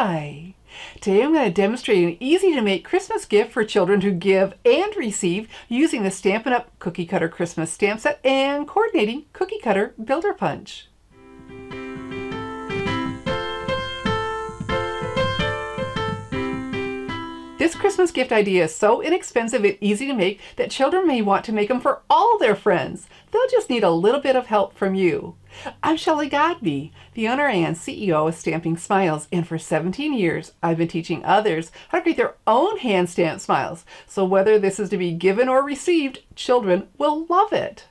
Hi! Today I'm going to demonstrate an easy to make Christmas gift for children to give and receive using the Stampin' Up! Cookie Cutter Christmas stamp set and coordinating Cookie Cutter Builder Punch. This Christmas gift idea is so inexpensive and easy to make that children may want to make them for all their friends. They'll just need a little bit of help from you. I'm Shelley Godbee, the owner and CEO of Stamping Smiles, and for 17 years I've been teaching others how to create their own hand-stamped smiles. So whether this is to be given or received, children will love it.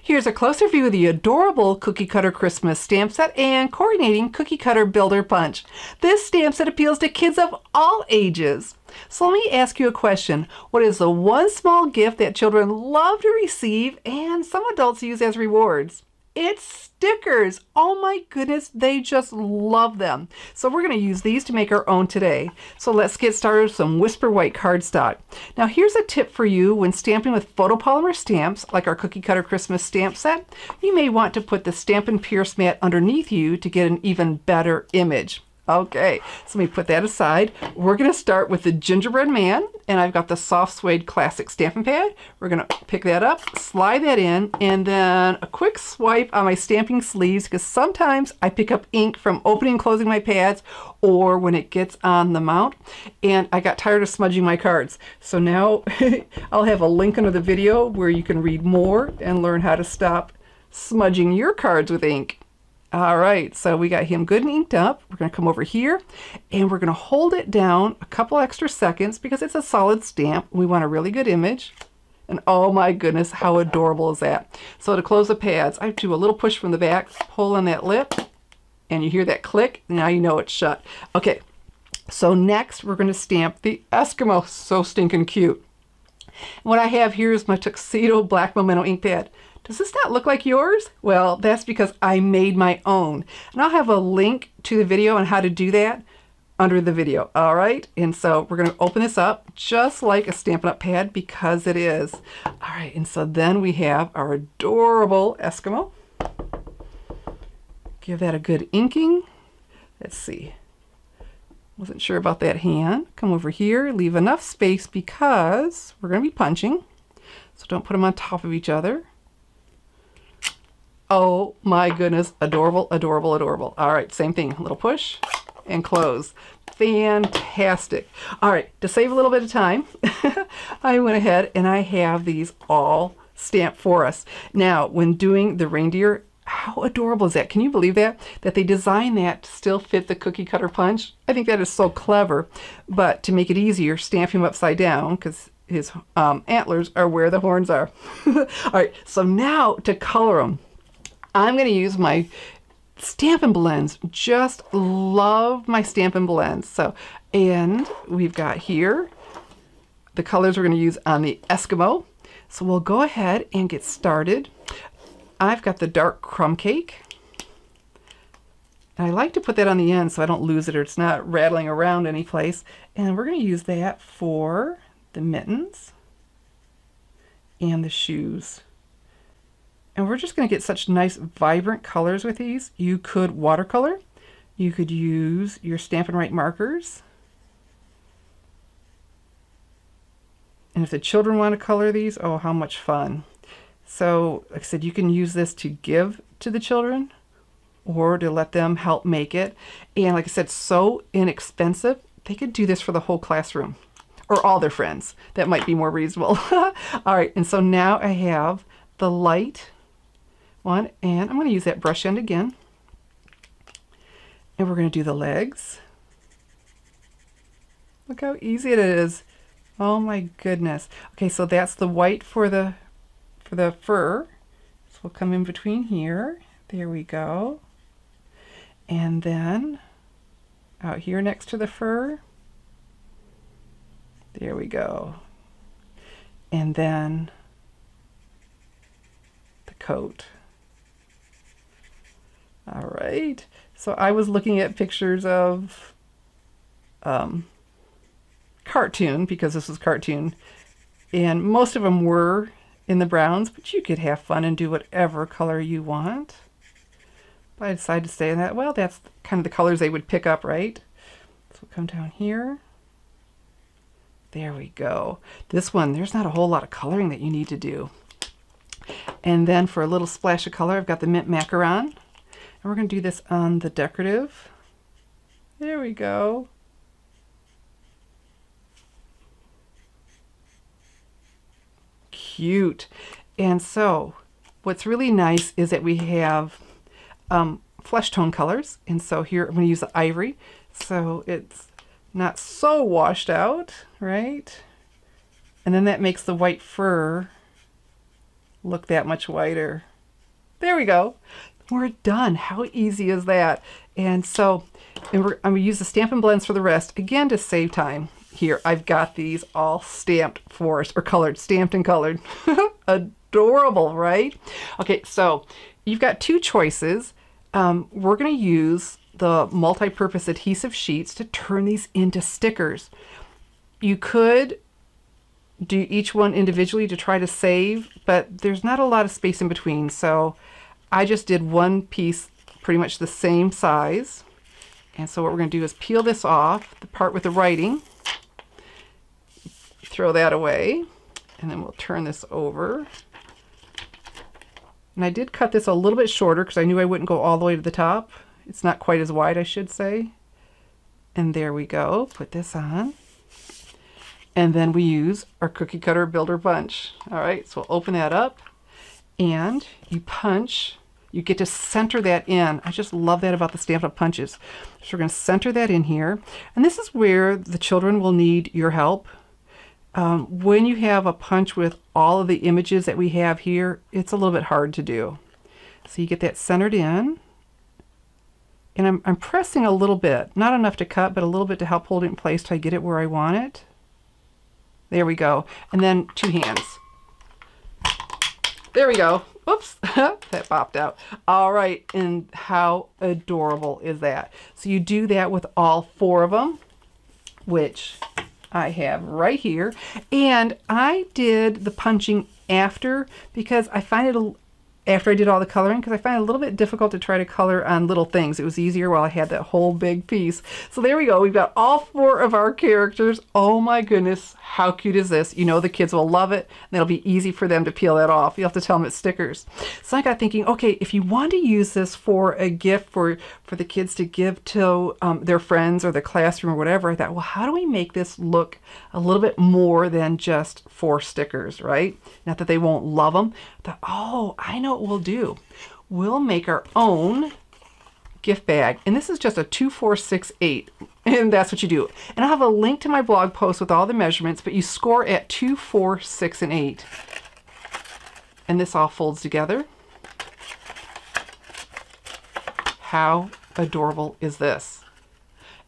Here's a closer view of the adorable Cookie Cutter Christmas stamp set and coordinating Cookie Cutter Builder Punch. This stamp set appeals to kids of all ages. So let me ask you a question. What is the one small gift that children love to receive and some adults use as rewards? It's stickers. Oh my goodness, they just love them. So we're going to use these to make our own today. So let's get started with some Whisper White cardstock. Now here's a tip for you when stamping with photopolymer stamps like our Cookie Cutter Christmas stamp set. You may want to put the Stampin' Pierce mat underneath you to get an even better image. Okay, so let me put that aside. We're going to start with the Gingerbread Man, and I've got the Soft Suede Classic Stampin' Pad. We're going to pick that up, slide that in, and then a quick swipe on my stamping sleeves, because sometimes I pick up ink from opening and closing my pads or when it gets on the mount, and I got tired of smudging my cards. So now I'll have a link under the video where you can read more and learn how to stop smudging your cards with ink. All right, so we got him good and inked up. We're going to come over here and we're going to hold it down a couple extra seconds because it's a solid stamp. We want a really good image. And oh my goodness, how adorable is that? So to close the pads, I do a little push from the back, pull on that lip, and you hear that click. Now you know it's shut. Okay, so next we're going to stamp the Eskimo. So stinking cute. And what I have here is my Tuxedo Black Memento ink pad. Does this not look like yours? Well, that's because I made my own. And I'll have a link to the video on how to do that under the video. All right, and so we're going to open this up just like a Stampin' Up! Pad because it is. All right, and so then we have our adorable Eskimo. Give that a good inking. Let's see. Wasn't sure about that hand. Come over here, leave enough space because we're going to be punching. So don't put them on top of each other. Oh my goodness, adorable, adorable, adorable. All right, same thing, a little push and close. Fantastic. All right, to save a little bit of time, I went ahead and I have these all stamped for us. Now, when doing the reindeer, how adorable is that? Can you believe that? That they designed that to still fit the cookie cutter punch? I think that is so clever. But to make it easier, stamp him upside down because his antlers are where the horns are. All right, so now to color them. I'm going to use my Stampin' Blends. Just love my Stampin' Blends. So, and we've got here the colors we're going to use on the Eskimo. So we'll go ahead and get started. I've got the dark crumb cake. And I like to put that on the end so I don't lose it or it's not rattling around any place. And we're going to use that for the mittens and the shoes. And we're just going to get such nice vibrant colors with these. You could watercolor. You could use your Stampin' Write markers. And if the children want to color these, oh, how much fun. So, like I said, you can use this to give to the children or to let them help make it. And like I said, so inexpensive. They could do this for the whole classroom or all their friends. That might be more reasonable. All right, and so now I have the light one, and I'm going to use that brush end again. And we're going to do the legs. Look how easy it is. Oh my goodness. Okay, so that's the white for the fur. So we'll come in between here. There we go. And then out here next to the fur. There we go. And then the coat. All right, so I was looking at pictures of cartoon, because this is cartoon, and most of them were in the browns, but you could have fun and do whatever color you want. But I decided to say that, well, that's kind of the colors they would pick up, right? we'll come down here. There we go. This one, there's not a whole lot of coloring that you need to do. And then for a little splash of color, I've got the mint macaron. And we're going to do this on the decorative. There we go. Cute. And so what's really nice is that we have flesh tone colors. And so here I'm going to use the ivory. So it's not so washed out, right? And then that makes the white fur look that much whiter. There we go. We're done. How easy is that? And so I'm going to use the Stampin' Blends for the rest, again, to save time. Here, I've got these all stamped for us, or colored, stamped and colored. Adorable, right? Okay, so you've got two choices. We're going to use the multi-purpose adhesive sheets to turn these into stickers. You could do each one individually to try to save, but there's not a lot of space in between, so I just did one piece pretty much the same size. And so what we're going to do is peel this off, the part with the writing, throw that away, and then we'll turn this over. And I did cut this a little bit shorter because I knew I wouldn't go all the way to the top. It's not quite as wide, I should say. And there we go. Put this on. And then we use our cookie cutter builder bunch. All right, so we'll open that up and you punch. You get to center that in. I just love that about the Stampin' Up! Punches. So we're going to center that in here. And this is where the children will need your help. When you have a punch with all of the images that we have here, it's a little bit hard to do. So you get that centered in. And I'm pressing a little bit, not enough to cut, but a little bit to help hold it in place till I get it where I want it. There we go. And then two hands. There we go. Oops, that popped out. All right, and how adorable is that? So you do that with all four of them, which I have right here. And I did the punching after because I find it after I did all the coloring, because I find it a little bit difficult to try to color on little things. It was easier while I had that whole big piece. So there we go. We've got all four of our characters. Oh my goodness, how cute is this? You know the kids will love it, and it'll be easy for them to peel that off. You'll have to tell them it's stickers. So I got thinking, okay, if you want to use this for a gift for the kids to give to their friends or the classroom or whatever, I thought, well, how do we make this look a little bit more than just 4 stickers, right? Not that they won't love them. I thought, oh, I know what we'll do. We'll make our own gift bag. And this is just a 2, 4, 6, 8. And that's what you do. And I'll have a link to my blog post with all the measurements, but you score at 2, 4, 6, and 8. And this all folds together. How adorable is this?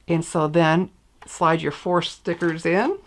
And so then slide your 4 stickers in,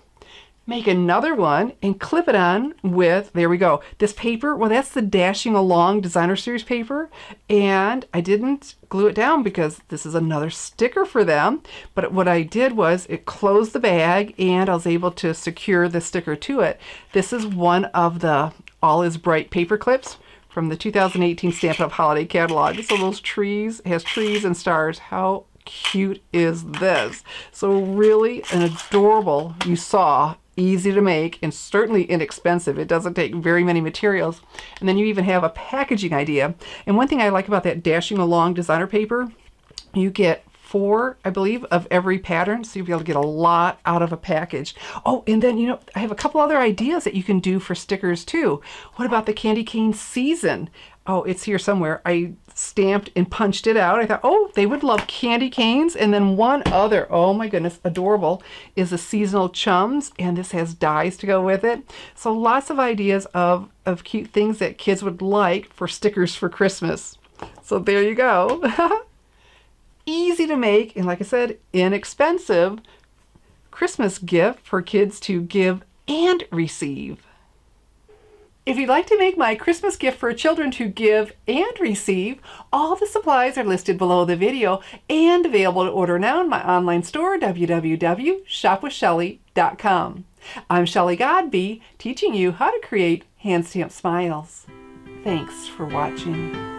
make another one, and clip it on with, there we go, this paper. Well, that's the Dashing Along Designer Series paper, and I didn't glue it down because this is another sticker for them. But what I did was it closed the bag, and I was able to secure the sticker to it. This is one of the All Is Bright paper clips from the 2018 Stampin' Up! Holiday Catalog. So those trees, it has trees and stars. How cute is this? So really an adorable, you saw, easy to make, and certainly inexpensive. It doesn't take very many materials. And then you even have a packaging idea. And one thing I like about that Dashing Along designer paper, you get 4, I believe, of every pattern, so you'll be able to get a lot out of a package. Oh, and then, you know, I have a couple other ideas that you can do for stickers too. What about the candy cane season? Oh, it's here somewhere. I stamped and punched it out. I thought, oh, they would love candy canes. And then one other, oh my goodness, adorable, is the seasonal chums, and this has dies to go with it. So lots of ideas of cute things that kids would like for stickers for Christmas. So there you go. Easy to make, and like I said, inexpensive Christmas gift for kids to give and receive. If you'd like to make my Christmas gift for children to give and receive, all the supplies are listed below the video and available to order now in my online store, www.shopwithshelly.com. I'm Shelly Godbee, teaching you how to create hand stamped smiles. Thanks for watching.